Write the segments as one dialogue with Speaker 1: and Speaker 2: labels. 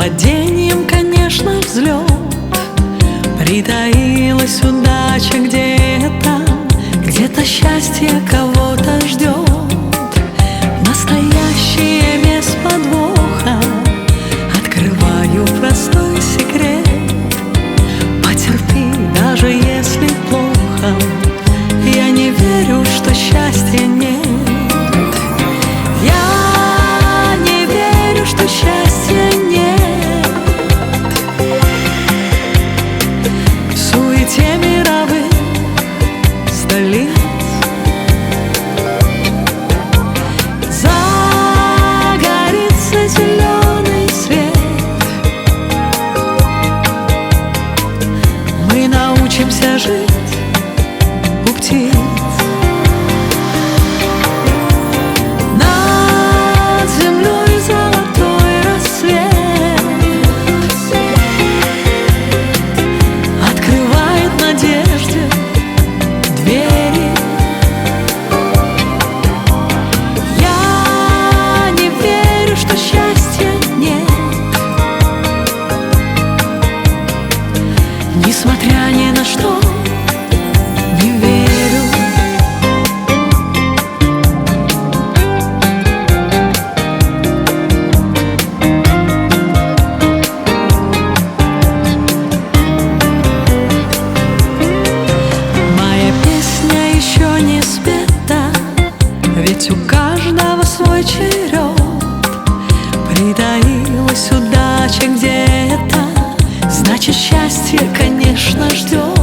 Speaker 1: падением, конечно, взлет. Притаилась удача где-то, где-то счастье кого-то ждет. Настоящее без подвоха, открываю простой секрет. Потерпи, даже если плохо, я не верю, что счастья нет. Я не верю, что счастья нет. В суете мировых столиц загорится зеленый свет. Мы научимся жить у птиц. Над землей золотой рассвет открывает надежде двери. Я не верю, что счастья нет. Несмотря ни на что, не верю. Моя песня еще не спета, ведь у каждого свой черед. Притаилась удача где-то, значит, счастье, конечно, ждет.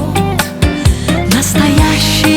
Speaker 1: Настоящий